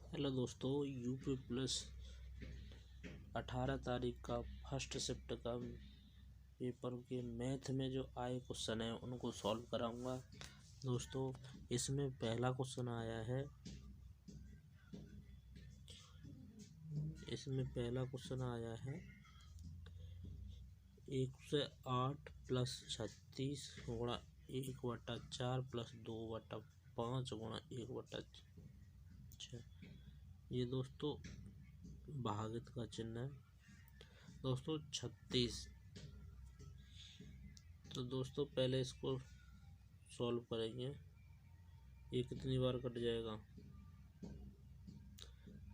Hello दोस्तों, UP plus 18 तारीख का फर्स्ट शिफ्ट का पेपर के मैथ में जो आए क्वेश्चन है उनको सॉल्व कराऊंगा। दोस्तों, इसमें पहला क्वेश्चन आया है, एक से 8 प्लस 36 गुणा 1/4 प्लस 2/5 गुणा 1/6। ये दोस्तों भागित का चिन्ह है। दोस्तों 36, तो दोस्तों पहले इसको सॉल्व करेंगे। ये कितनी बार कट जाएगा?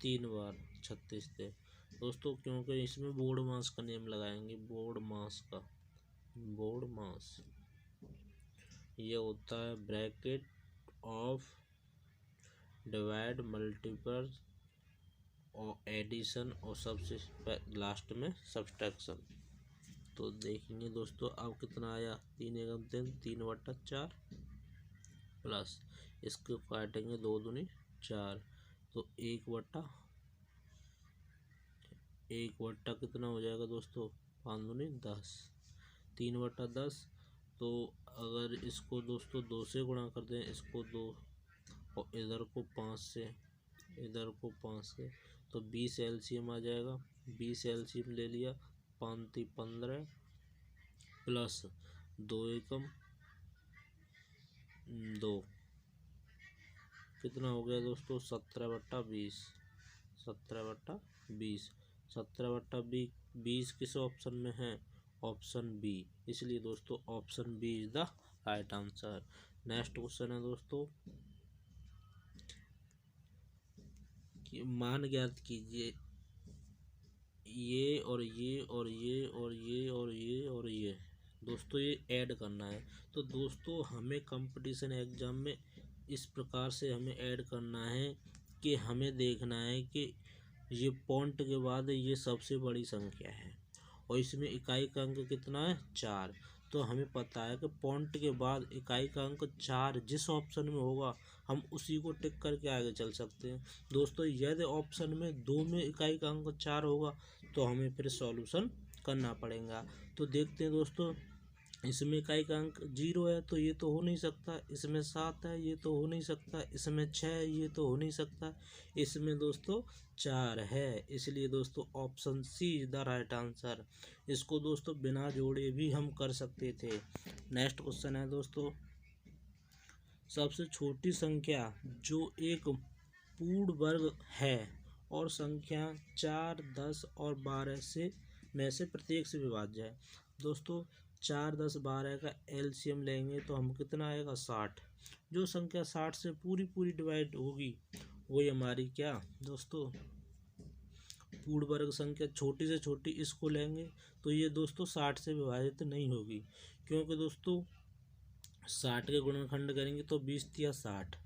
3 बार 36 से। दोस्तों क्योंकि इसमें बोर्ड मास का नियम लगाएंगे, बोर्ड मास ये होता है ब्रैकेट ऑफ डिवाइड मल्टीपल और एडिशन और सबसे लास्ट में सब्सट्रैक्शन। तो देखेंगे दोस्तों अब कितना आया, 3 एकम 3, 3/4 प्लस इसको काटेंगे 2 दूनी 4, तो 1/1 कितना हो जाएगा दोस्तों, 5 दूनी 10, 3/10। तो अगर इसको दोस्तों 2 से गुणा कर दें, इसको 2 और इधर को 5 से, तो 20 एलसीएम आ जाएगा। 20 एलसीएम ले लिया, 5 × 15 प्लस 2 एकम 2, कितना हो गया दोस्तों, 17/20। 17/20 किस ऑप्शन में है? Option B. इसलिए दोस्तों option B is the right answer. Next question है दोस्तों, कि मान ज्ञात कीजिए, ये और ये और ये और ये और ये और ये दोस्तों ये ऐड करना है। तो दोस्तों हमें कंपटीशन एग्जाम में इस प्रकार से हमें ऐड करना है कि हमें देखना है कि ये पॉइंट के बाद ये सबसे बड़ी संख्या है और इसमें इकाई का अंक कितना है, 4। तो हमें पता है कि पॉइंट के बाद इकाई का अंक 4 जिस ऑप्शन में होगा हम उसी को टिक करके आगे चल सकते हैं। दोस्तों यदि ऑप्शन में 2 में इकाई का अंक 4 होगा तो हमें फिर सॉल्यूशन करना पड़ेगा। तो देखते हैं दोस्तों, इसमें इकाई का अंक 0 है तो ये तो हो नहीं सकता, इसमें 7 है ये तो हो नहीं सकता, इसमें 6 है ये तो हो नहीं सकता, इसमें दोस्तों 4 है। इसलिए दोस्तों option C is the right answer. इसको दोस्तों बिना जोड़े भी हम कर सकते थे। नेक्स्ट क्वेश्चन है दोस्तों, सबसे छोटी संख्या जो एक पूर्ण वर्ग है और संख्या 4, 10 और 12 में से प्रत्येक से विभाज्य है। दोस्तों 4, 10, 12 का एलसीएम लेंगे तो हम कितना आएगा, 60। जो संख्या 60 से पूरी डिवाइड होगी वही हमारी क्या दोस्तों पूर्ण वर्ग संख्या, छोटी से छोटी इसको लेंगे तो ये दोस्तों 60 से विभाजित नहीं होगी, क्योंकि दोस्तों 60 के गुणनखंड करेंगे तो 20 × 60,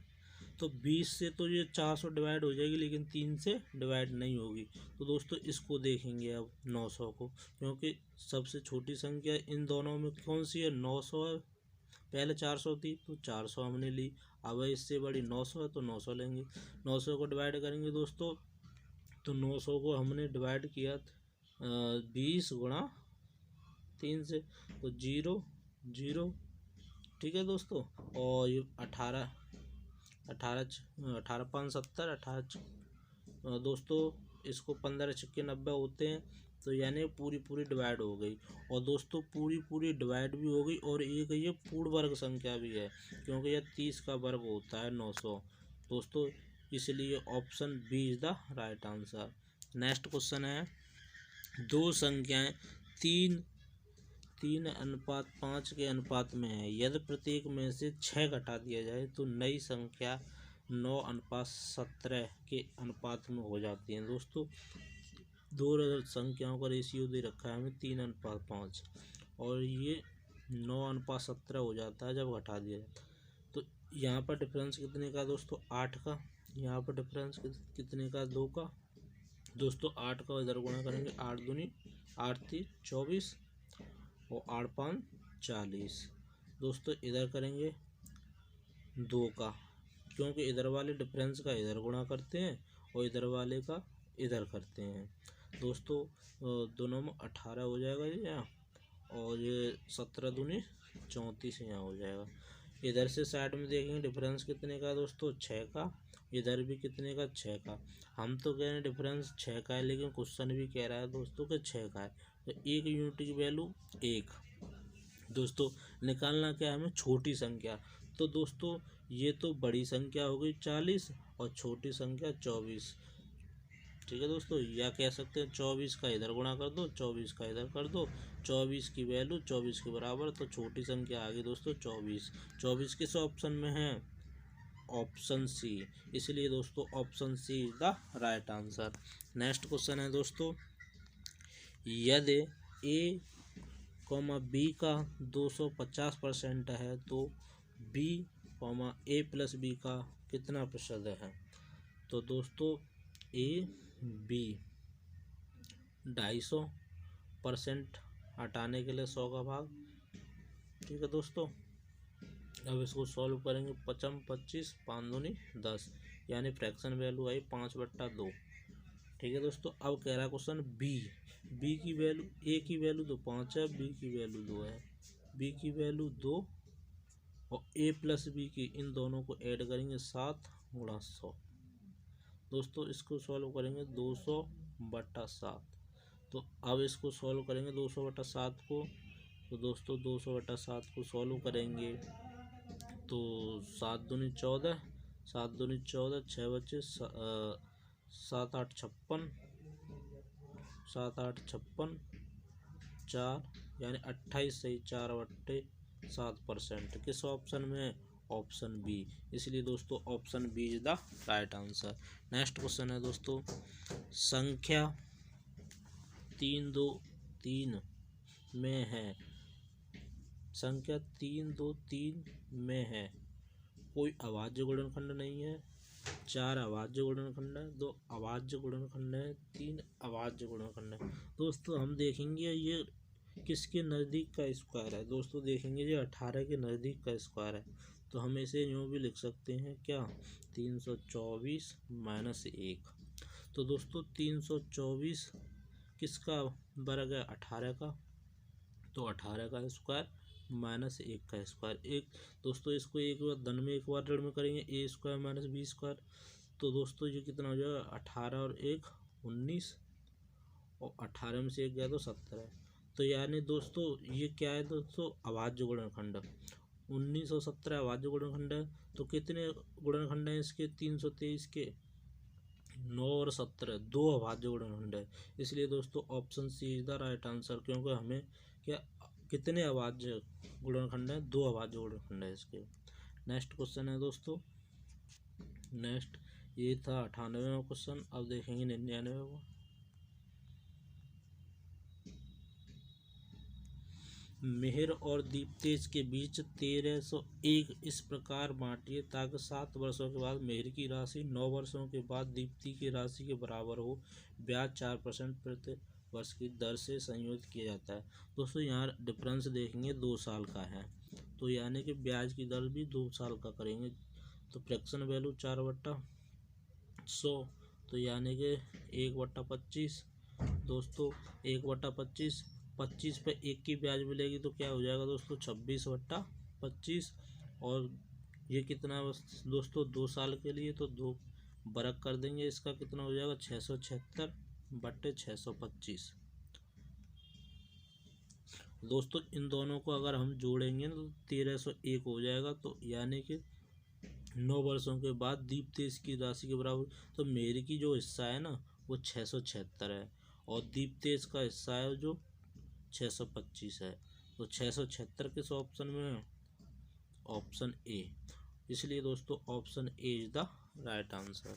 तो 20 से तो ये 400 डिवाइड हो जाएगी लेकिन 3 से डिवाइड नहीं होगी। तो दोस्तों इसको देखेंगे अब 900 को, क्योंकि सबसे छोटी संख्या इन दोनों में कौन सी है, 900 है। पहले 400 थी तो 400 हमने ली, अब इससे बड़ी 900 है तो 900 लेंगे। 900 को डिवाइड करेंगे दोस्तों, तो 900 को हमने डिवाइड किया 20 × 3 से, तो 0 0, ठीक है दोस्तों। और ये 18 5 70, 18 दोस्तों इसको 15 × 90 होते हैं, तो यानी पूरी डिवाइड हो गई। और दोस्तों पूरी डिवाइड भी हो गई और एक ये पूर्ण वर्ग संख्या भी है, क्योंकि यह 30 का वर्ग होता है 900 दोस्तों। इसलिए option B is the right answer. Next question है, दो संख्याएं 3:5 के अनुपात में है, यदि प्रत्येक में से 6 घटा दिया जाए तो नई संख्या 9:17 के अनुपात में हो जाती है। दोस्तों दो संख्याओं का रेशियो दे रखा है हमें 3:5 और ये 9:17 हो जाता है जब घटा दिया जाता है। तो यहाँ पर डिफरेंस कितने का दोस्तों, 8 का। यहाँ पर डिफरेंस कितने का, 2 का। दोस्तों 8 का इधर गुणा करेंगे, 8 दूनी 8 × 3 = 24 और 8 × 5 = 40। दोस्तों इधर करेंगे 2 का, क्योंकि इधर वाले डिफरेंस का इधर गुणा करते हैं और इधर वाले का इधर करते हैं दोस्तों। दोनों में 18 हो जाएगा ये यहाँ, और ये 17 दूनी 34 यहाँ हो जाएगा। इधर से साइड में देखेंगे डिफरेंस कितने का है दोस्तों, 6 का। इधर भी कितने का, 6 का। हम तो कह रहे हैं डिफरेंस 6 का है, लेकिन क्वेश्चन भी कह रहा है दोस्तों कि 6 का है। तो एक यूनिट की वैल्यू 1। दोस्तों निकालना क्या है हमें, छोटी संख्या। तो दोस्तों ये तो बड़ी संख्या हो गई 40 और छोटी संख्या 24। ठीक है दोस्तों, या कह सकते हैं 24 का इधर गुणा कर दो, 24 का इधर कर दो। 24 की वैल्यू 24 के बराबर, तो छोटी संख्या आ गई दोस्तों 24। 24 किस ऑप्शन में है, ऑप्शन सी। इसलिए दोस्तों option C is the right answer. Next question है दोस्तों, यदि ए बी का 250% है तो बी ए प्लस बी का कितना प्रतिशत है। तो दोस्तों ए बी 250% हटाने के लिए 100 का भाग। ठीक है दोस्तों, अब इसको सॉल्व करेंगे। 55 25 5 दूनी 10, यानी फ्रैक्शन वैल्यू आई 5/2। ठीक है दोस्तों, अब कह रहा है क्वेश्चन बी की वैल्यू, ए की वैल्यू तो 5 है, बी की वैल्यू 2 है। बी की वैल्यू 2 और ए प्लस बी की, इन दोनों को ऐड करेंगे 7 गुणा 100। दोस्तों इसको सॉल्व करेंगे 200/7। तो अब इसको सॉल्व करेंगे 200/7 को। तो दोस्तों 200/7 को सॉल्व करेंगे तो 7 दूनी 14, 7 दूनी 14, 6 बचे 7 8 56, 7 8 56, 4 यानी 28 सही 4/7%। किस ऑप्शन में, ऑप्शन बी। इसलिए दोस्तों option B is the right answer. Next question है दोस्तों, संख्या 3 2 3 में है, संख्या 3 2 3 में है, कोई अभाज्य गुणनखंड नहीं है, 4 अभाज्य गुणनखंड है, 2 अभाज्य गुणनखंड है, 3 अभाज्य गुणनखंड है। दोस्तों हम देखेंगे ये किसके नज़दीक का स्क्वायर है। दोस्तों देखेंगे ये 18 के नज़दीक का स्क्वायर है। तो हम इसे यूँ भी लिख सकते हैं क्या, 324 - 1। तो दोस्तों 324 किसका वर्ग है, 18 का। तो 18 का स्क्वायर -1 का स्क्वायर। एक दोस्तों इसको एक बार धन में एक बार ऋण में करेंगे, ए स्क्वायर माइनस बी स्क्वायर। तो दोस्तों ये कितना हो जाएगा, 18 और 1 19, और 18 में से 1 गया तो 17 है। तो यानी दोस्तों ये क्या है दोस्तों, अभाज्य गुणनखंड। 19 और 17 अभाज्य गुणनखंड है। तो कितने गुणनखंड हैं इसके, 323 के 9 और 17, 2 अभाज्य गुणनखंड है। इसलिए दोस्तों option C is the right answer, क्योंकि हमें क्या, कितने अभाज्य गुणनखंड है, 2 अभाज्य गुणनखंड है इसके। नेक्स्ट क्वेश्चन है दोस्तों, नेक्स्ट ये था 98वां क्वेश्चन। अब देखेंगे 99वां। मिहिर और दीप्तेश के बीच 1301 इस प्रकार बांटिए ताकि 7 वर्षों के बाद मिहिर की राशि 9 वर्षों के बाद दीप्ति की राशि के बराबर हो। ब्याज 4% प्रति वर्ष की दर से संयोजित किया जाता है। दोस्तों यहाँ डिफरेंस देखेंगे 2 साल का है, तो यानी कि ब्याज की दर भी 2 साल का करेंगे। तो फ्रैक्शन वैल्यू 4/100, तो यानी कि 1/25। दोस्तों 1/25, 25 पे 1 की ब्याज मिलेगी तो क्या हो जाएगा दोस्तों, 26/25। और ये कितना दोस्तों 2 साल के लिए, तो 2 बरक कर देंगे, इसका कितना हो जाएगा 676/625। दोस्तों इन दोनों को अगर हम जोड़ेंगे तो 1301 हो जाएगा। तो यानी कि 9 वर्षों के बाद दीप्तेश की राशि के बराबर। तो मेरी की जो हिस्सा है ना वो 676 है, और दीप्तेश का हिस्सा है जो 625 है। तो 676 किस ऑप्शन में है, ऑप्शन ए। इसलिए दोस्तों option A is the right answer.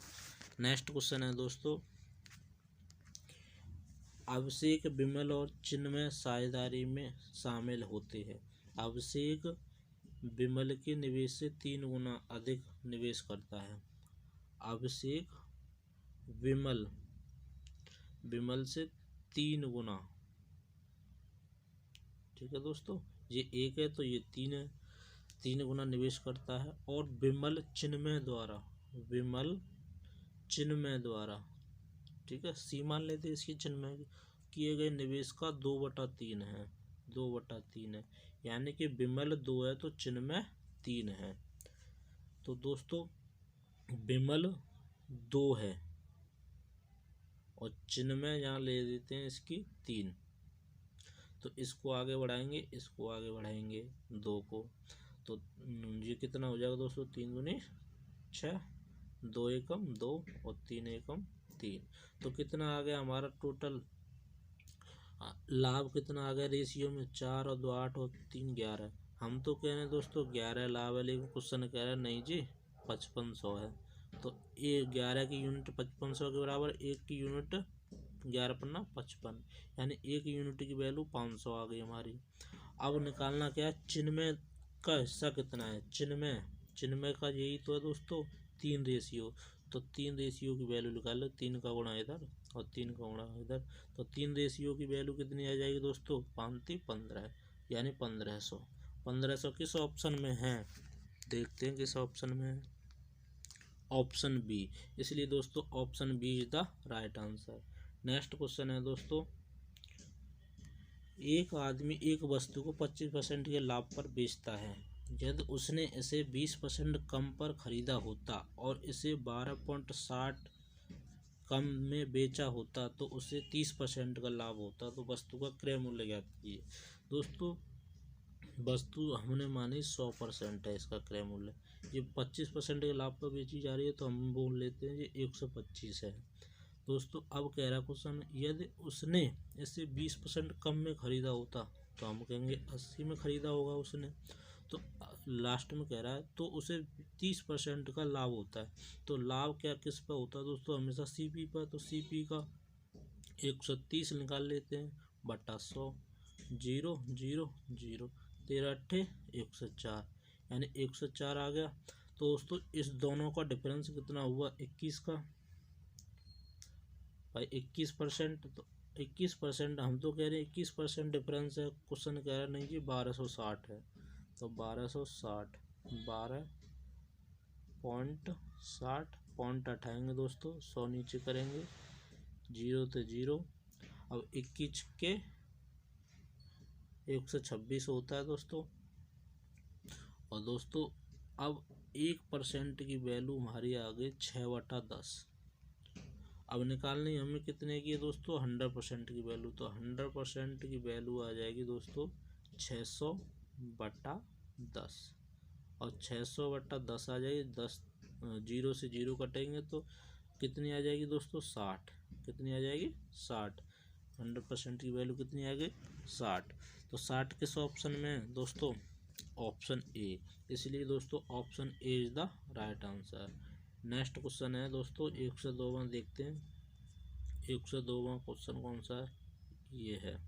Next question है दोस्तों, अभिषेक विमल और चिन्मय साझेदारी में शामिल होते हैं। अभिषेक विमल के निवेश से 3 गुना अधिक निवेश करता है। अभिषेक विमल से 3 गुना, ठीक है दोस्तों, ये 1 है तो ये 3 है, 3 गुना निवेश करता है। और विमल चिन्मय चिन्मय द्वारा, ठीक है, सी मान लेते हैं इसकी चिन्मय की, किए गए निवेश का 2/3 है, 2/3 है, यानी कि विमल 2 है तो चिन्मय 3 है। तो दोस्तों विमल 2 है और चिन्मय यहाँ ले देते हैं इसकी 3, तो इसको आगे बढ़ाएंगे, इसको आगे बढ़ाएंगे 2 को, तो ये कितना हो जाएगा दोस्तों, 3 दूनी 6, 2 एकम 2 और 3 एकम 3, तो कितना आ गया हमारा टोटल लाभ, कितना आ गया रेशियो में, 4 और 2 8 और 3 11। हम तो कह रहे हैं दोस्तों 11 लाभ है, लेकिन क्वेश्चन कह रहा है नहीं जी 5500 है, तो ये 11 की यूनिट 5500 के बराबर, एक की यूनिट 11 पन्ना 55, यानी एक यूनिट की वैल्यू 500 आ गई हमारी। अब निकालना क्या है, चिन्मय का हिस्सा कितना है, चिन्मय का यही तो है दोस्तों 3 रेशियो, तो 3 रेशियो की वैल्यू निकाल लो, 3 का गुणा इधर और 3 का गुणा इधर, तो 3 रेशियो की वैल्यू कितनी आ जाएगी दोस्तों, 5 15, यानी 1500। 1500 किस ऑप्शन में है, देखते हैं किस ऑप्शन में है, ऑप्शन बी, इसलिए दोस्तों option B is the right answer. Next question है दोस्तों, एक आदमी एक वस्तु को 25% के लाभ पर बेचता है, यदि उसने इसे 20% कम पर खरीदा होता और इसे 12.60 कम में बेचा होता तो उसे 30% का लाभ होता, तो वस्तु का क्रय मूल्य ज्ञात कीजिए। दोस्तों वस्तु हमने मानी 100% है इसका क्रय मूल्य, ये 25% के लाभ पर बेची जा रही है, तो हम बोल लेते हैं ये 125 है। दोस्तों अब कह रहा क्वेश्चन, यदि उसने इसे 20% कम में खरीदा होता, तो हम कहेंगे 80 में खरीदा होगा उसने, तो लास्ट में कह रहा है तो उसे 30% का लाभ होता है, तो लाभ क्या किस पर होता है दोस्तों, हमेशा सीपी पर, तो सीपी का 130 निकाल लेते हैं बटा 100, 0 0 0, 13 8 104, यानी 104 आ गया। तो दोस्तों इस दोनों का डिफरेंस कितना हुआ, 21 का, भाई 21%, तो 21% हम तो कह रहे हैं 21% डिफरेंस है, क्वेश्चन कह रहा है नहीं जी 1260 है, तो 1260 12.60 पॉइंट हटाएंगे दोस्तों, 100 नीचे करेंगे, 0 तो 0, अब 21 के 126 होता है दोस्तों, और दोस्तों अब 1% की वैल्यू हमारी आ गई 6/10। अब निकालनी हमें कितने की है दोस्तों, 100% की वैल्यू, तो 100% की वैल्यू आ जाएगी दोस्तों 600/10, और 600/10 आ जाएगी 10, 0 से 0 कटेंगे तो कितनी आ जाएगी दोस्तों 60, कितनी आ जाएगी 60, 100% की वैल्यू कितनी आ गई 60, तो 60 किस ऑप्शन में है दोस्तों, ऑप्शन ए, इसलिए दोस्तों option A is the right answer. Next question है दोस्तों 102वां, देखते हैं 102वां क्वेश्चन कौन सा है, ये है,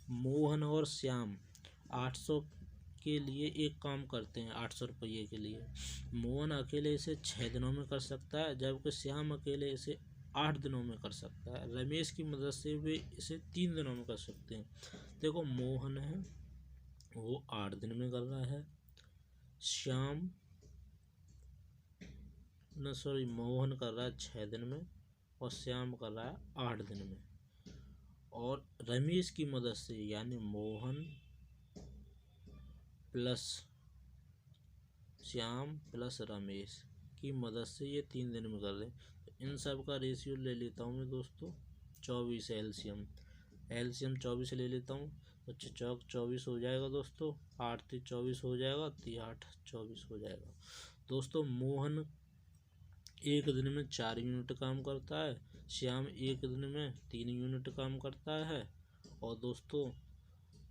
मोहन और श्याम 800 के लिए एक काम करते हैं, 800 रुपये के लिए, मोहन अकेले इसे 6 दिनों में कर सकता है, जबकि श्याम अकेले इसे 8 दिनों में कर सकता है, रमेश की मदद से वे इसे 3 दिनों में कर सकते हैं। देखो मोहन है वो 8 दिन में कर रहा है, श्याम न सॉरी मोहन कर रहा है 6 दिन में, और श्याम कर रहा है 8 दिन में, और रमेश की मदद से, यानी मोहन प्लस श्याम प्लस रमेश की मदद से ये 3 दिन में कर रहे हैं, तो इन सब का रेशियो ले लेता हूँ मैं दोस्तों 24, एलसीएम 24 ले लेता हूँ, तो 6 24 हो जाएगा दोस्तों, 8 3 24 हो जाएगा, 3 8 24 हो जाएगा। दोस्तों मोहन एक दिन में 4 यूनिट काम करता है, श्याम एक दिन में 3 यूनिट काम करता है, और दोस्तों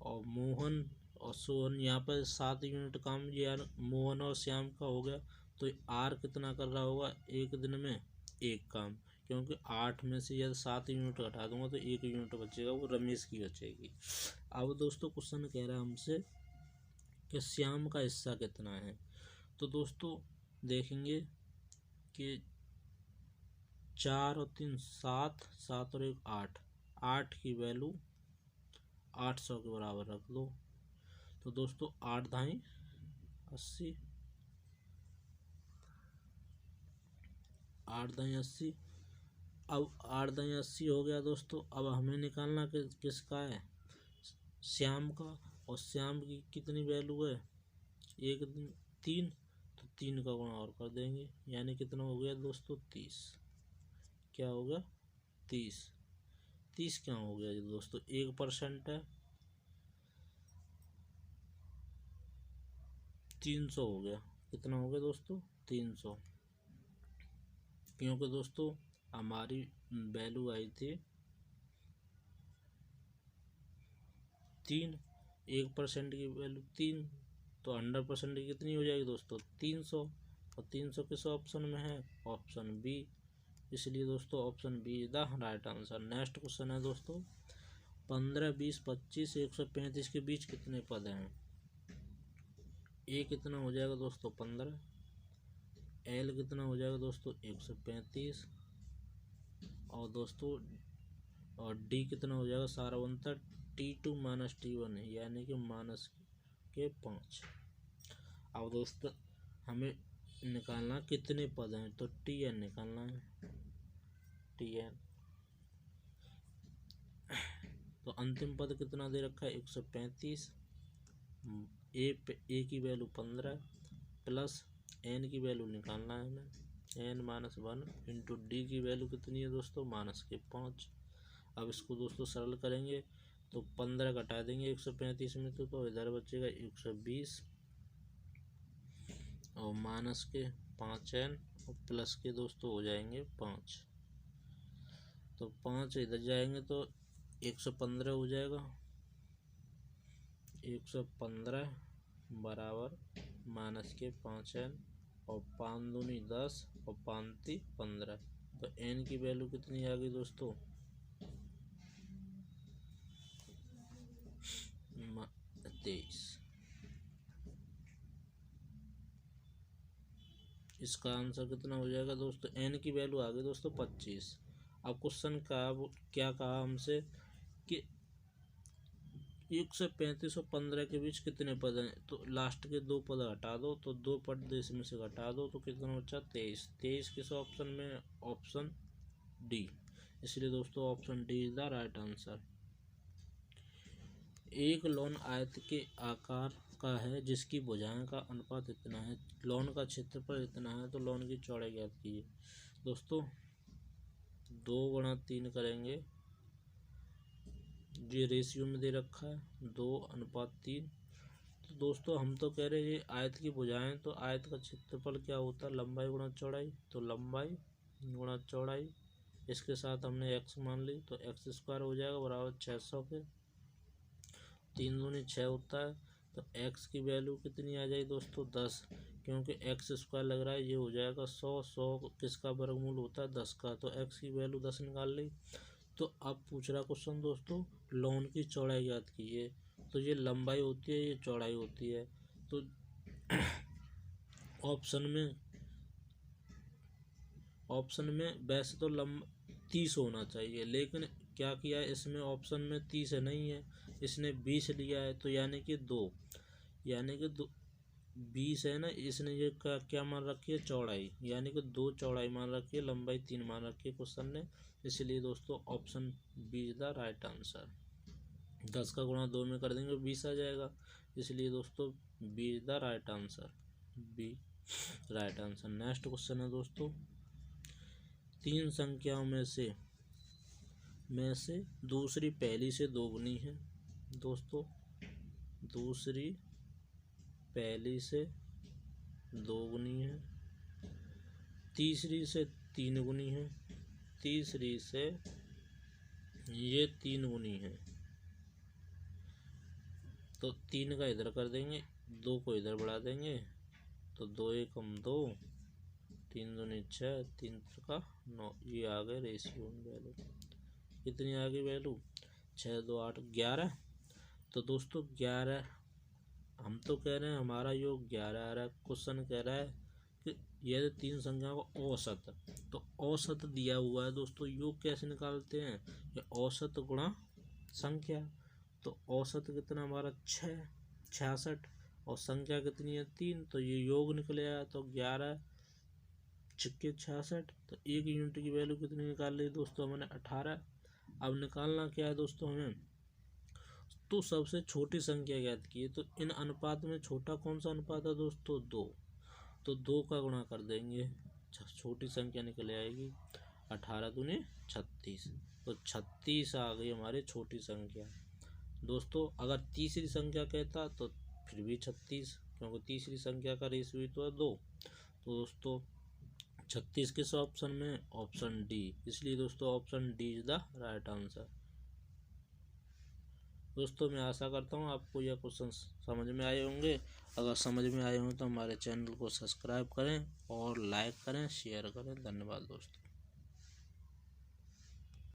और मोहन और सोहन यहाँ पर 7 यूनिट काम, यार मोहन और श्याम का हो गया, तो आर कितना कर रहा होगा एक दिन में एक काम, क्योंकि 8 में से यदि 7 यूनिट हटा दूंगा तो 1 यूनिट बचेगा, वो रमेश की बचेगी। अब दोस्तों क्वेश्चन कह रहा है हमसे कि श्याम का हिस्सा कितना है, तो दोस्तों देखेंगे कि 4 और 3 7, 7 और 1 8, 8 की वैल्यू 800 के बराबर रख लो, तो दोस्तों 8 दाई 80, 8 दाई 80। अब 8 दाई 80 हो गया दोस्तों। अब हमें निकालना किसका है, श्याम का। और श्याम की कितनी वैल्यू है, 1 3, तो 3 का गुणा और कर देंगे, यानी कितना हो गया दोस्तों 30। क्या हो गया 30। 30 क्या हो गया दोस्तों, 1% है, 300 हो गया। कितना हो गया दोस्तों 300, क्योंकि दोस्तों हमारी वैल्यू आई थी 3, 1% की वैल्यू 3, तो 100% की कितनी हो जाएगी दोस्तों 300। और 300 किस ऑप्शन में है, ऑप्शन बी। इसलिए दोस्तों option B is the right answer. Next question है दोस्तों, 15, 20, 25, 135 के बीच कितने पद हैं। ए कितना हो जाएगा दोस्तों 15, एल कितना हो जाएगा दोस्तों 135, और दोस्तों और डी कितना हो जाएगा सारा अंतर T2 माइनस T1 है, यानी कि माइनस के 5। अब दोस्तों हमें निकालना कितने पद हैं, तो Tn निकालना है, Tn। तो अंतिम पद कितना दे रखा है 135, ए की वैल्यू 15 प्लस एन की वैल्यू निकालना है हमें, एन माइनस 1 इंटू डी की वैल्यू कितनी है दोस्तों माइनस के 5। अब इसको दोस्तों सरल करेंगे तो 15 घटा देंगे 135 में, तो इधर बचेगा 120 और माइनस के 5n और प्लस के दोस्तों हो जाएंगे 5। तो 5 इधर जाएंगे तो 115 हो जाएगा, 115 बराबर माइनस के 5n और 5 दूनी 10 और 5 ती 15। तो n की वैल्यू कितनी आ गई दोस्तों 23। इसका आंसर कितना हो जाएगा दोस्तों, n की वैल्यू आ गई दोस्तों 25। अब क्वेश्चन का क्या कहा हमसे कि 135 और 15 के बीच कितने पद हैं, तो लास्ट के 2 पद हटा दो, तो 2 पद इसमें से घटा दो तो कितना बचा 23। 23 किस ऑप्शन में, ऑप्शन डी। इसलिए दोस्तों option D is the right answer. एक लॉन आयत के आकार का है जिसकी भुजाएं का अनुपात इतना है, लॉन का क्षेत्रफल इतना है, तो लॉन की चौड़ाई ज्ञात कीजिए। दोस्तों 2 गुणा 3 करेंगे, ये रेशियो में दे रखा है 2:3। तो दोस्तों हम तो कह रहे हैं ये आयत की भुजाएं, तो आयत का क्षेत्रफल क्या होता है लंबाई गुणा चौड़ाई, तो लंबाई गुणा चौड़ाई, इसके साथ हमने x मान ली, तो x² हो जाएगा बराबर 600 के, 3 दूनी 6 होता है, तो x की वैल्यू कितनी आ जाएगी दोस्तों 10, क्योंकि x² लग रहा है, ये हो जाएगा 100 किसका वर्गमूल होता है 10 का, तो x की वैल्यू 10 निकाल ली। तो अब पूछ रहा क्वेश्चन दोस्तों लॉन की चौड़ाई ज्ञात कीजिए, तो ये लंबाई होती है, ये चौड़ाई होती है, तो ऑप्शन में वैसे तो 30 होना चाहिए, लेकिन क्या किया है इसमें ऑप्शन में 30 नहीं है, इसने 20 लिया है, तो यानी कि 20 है ना, इसने ये क्या मान रखी है चौड़ाई, यानी कि 2 चौड़ाई मान रखी है, लंबाई 3 मान रखी है क्वेश्चन ने। इसलिए दोस्तों option B is the right answer. 10 का गुणा 2 में कर देंगे 20 आ जाएगा, इसलिए दोस्तों B is the right answer, B right answer. Next question है दोस्तों, 3 संख्याओं में से दूसरी पहली से दोगुनी है। दोस्तों दूसरी पहली से दोगुनी है, तीसरी से 3 गुनी है, तीसरी से ये 3 गुनी है, तो 3 का इधर कर देंगे, 2 को इधर बढ़ा देंगे, तो 2 1 2, 3 दूनी 6, 3 का 9, ये आ गए रेशियो में वैल्यू। कितनी आ गई वैल्यू 6 2 8 11। तो दोस्तों 11 हम तो कह रहे हैं हमारा योग 11 आ रहा है, क्वेश्चन कह रहा है कि यदि 3 संख्याओं का औसत, तो औसत दिया हुआ है दोस्तों, योग कैसे निकालते हैं, ये औसत गुणा संख्या, तो औसत कितना हमारा 66 और संख्या कितनी है 3, तो ये योग निकले आया, तो 11 छक्के 66, तो 1 यूनिट की वैल्यू कितनी निकाल ली दोस्तों हमने 18। अब निकालना क्या है दोस्तों हमें, तो सबसे छोटी संख्या ज्ञात की है। तो इन अनुपात में छोटा कौन सा अनुपात है दोस्तों, 2। तो 2 का गुणा कर देंगे, छोटी संख्या निकल आएगी 18 दूनी 36। तो 36 आ गई हमारी छोटी संख्या। दोस्तों अगर तीसरी संख्या कहता तो फिर भी 36, क्योंकि तीसरी संख्या का रेशियो तो है 2। तो दोस्तों 36 किस ऑप्शन में, ऑप्शन डी। इसलिए दोस्तों option D is the right answer. दोस्तों मैं आशा करता हूँ आपको यह क्वेश्चन समझ में आए होंगे। अगर समझ में आए हों तो हमारे चैनल को सब्सक्राइब करें और लाइक करें, शेयर करें। धन्यवाद दोस्तों।